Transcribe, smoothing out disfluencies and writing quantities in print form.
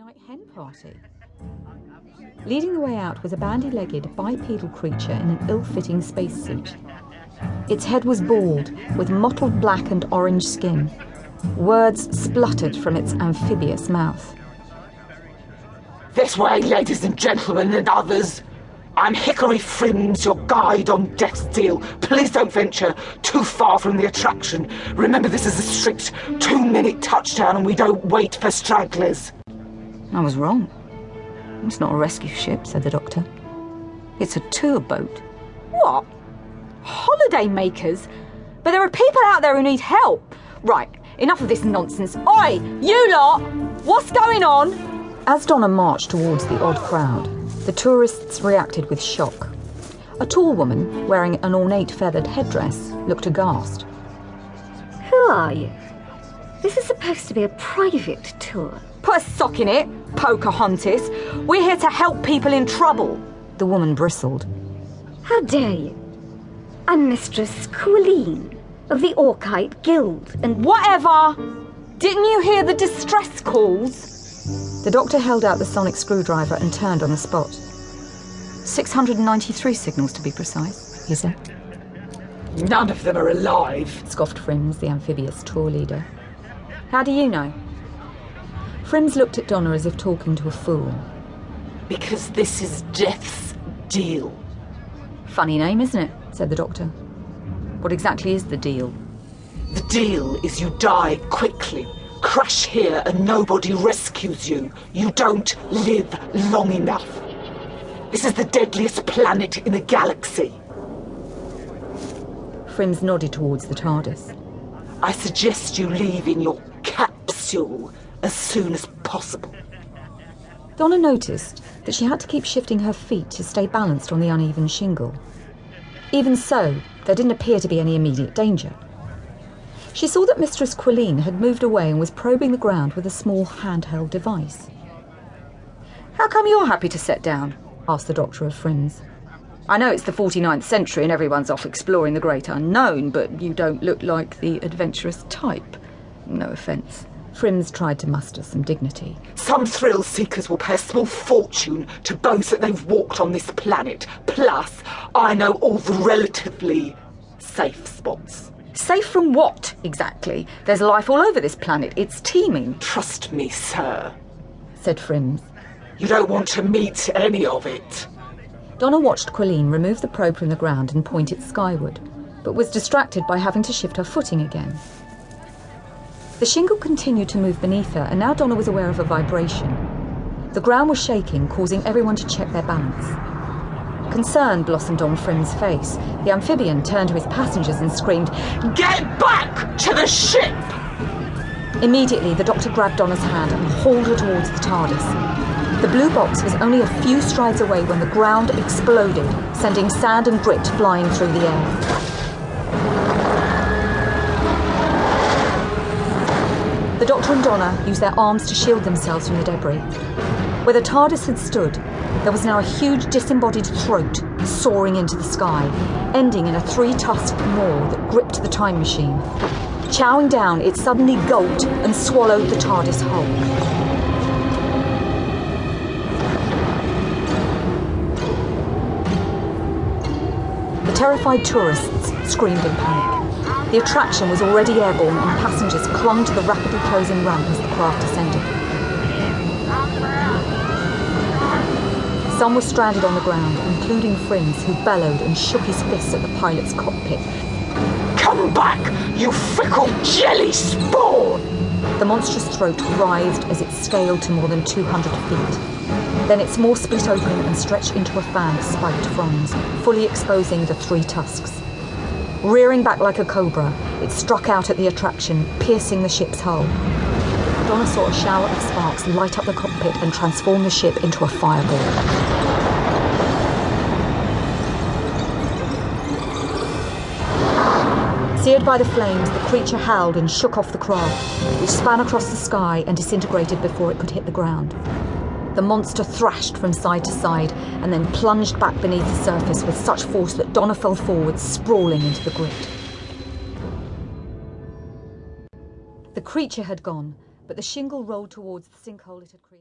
night hen party. Leading the way out was a bandy-legged, bipedal creature in an ill-fitting spacesuit. Its head was bald, with mottled black and orange skin. Words spluttered from its amphibious mouth. This way, ladies and gentlemen and others. I'm Hickory Frims, your guide on Death's Deal. Please don't venture too far from the attraction. Remember, this is a strict 2-minute touchdown and we don't wait for stragglers. I was wrong. It's not a rescue ship, said the doctor. It's a tour boat. What? Holiday makers? But there are people out there who need help. Right, enough of this nonsense. Oi, you lot! What's going on? As Donna marched towards the odd crowd, the tourists reacted with shock. A tall woman, wearing an ornate feathered headdress, looked aghast. Who are you? This is supposed to be a private tour. Put a sock in it, Pocahontas. We're here to help people in trouble. The woman bristled. How dare you? I'm Mistress Colleen of the Orkite Guild and... Whatever! Didn't you hear the distress calls? The doctor held out the sonic screwdriver and turned on the spot. 693 signals to be precise, he said. None of them are alive, scoffed Frims, the amphibious tour leader. How do you know? Frims looked at Donna as if talking to a fool. Because this is Death's Deal. Funny name, isn't it? Said the doctor. What exactly is the deal? The deal is you die quickly. Crash here and nobody rescues you. You don't live long enough. This is the deadliest planet in the galaxy. Frims nodded towards the TARDIS. I suggest you leave in your capsule as soon as possible. Donna noticed that she had to keep shifting her feet to stay balanced on the uneven shingle. Even so, there didn't appear to be any immediate danger. She saw that Mistress Colleen had moved away and was probing the ground with a small handheld device. How come you're happy to set down? Asked the Doctor of Frims. I know it's the 49th century and everyone's off exploring the great unknown, but you don't look like the adventurous type. No offence. Frims tried to muster some dignity. Some thrill seekers will pay a small fortune to boast that they've walked on this planet. Plus, I know all the relatively safe spots. Safe from what, exactly? There's life all over this planet. It's teeming. Trust me, sir, said Frims. You don't want to meet any of it. Donna watched Colleen remove the probe from the ground and point it skyward, but was distracted by having to shift her footing again. The shingle continued to move beneath her, and now Donna was aware of a vibration. The ground was shaking, causing everyone to check their balance. Concern blossomed on Frims' face. The amphibian turned to his passengers and screamed, "Get back to the ship!" Immediately, the doctor grabbed Donna's hand and hauled her towards the TARDIS. The blue box was only a few strides away when the ground exploded, sending sand and grit flying through the air. The doctor and Donna used their arms to shield themselves from the debris. Where the TARDIS had stood, there was now a huge disembodied throat soaring into the sky, ending in a 3-tusked maw that gripped the time machine. Chowing down, it suddenly gulped and swallowed the TARDIS whole. The terrified tourists screamed in panic. The attraction was already airborne and passengers clung to the rapidly closing ramp as the craft descended. Some were stranded on the ground, including Frims, who bellowed and shook his fists at the pilot's cockpit. Come back, you fickle jelly spawn! The monstrous throat writhed as it scaled to more than 200 feet. Then its maw split open and stretched into a fan of spiked fronds, fully exposing the 3 tusks. Rearing back like a cobra, it struck out at the attraction, piercing the ship's hull. Donna saw a shower of sparks light up the cockpit and transform the ship into a fireball. Seared by the flames, the creature howled and shook off the craft, which span across the sky and disintegrated before it could hit the ground. The monster thrashed from side to side and then plunged back beneath the surface with such force that Donna fell forward, sprawling into the grit. The creature had gone, but the shingle rolled towards the sinkhole it had created.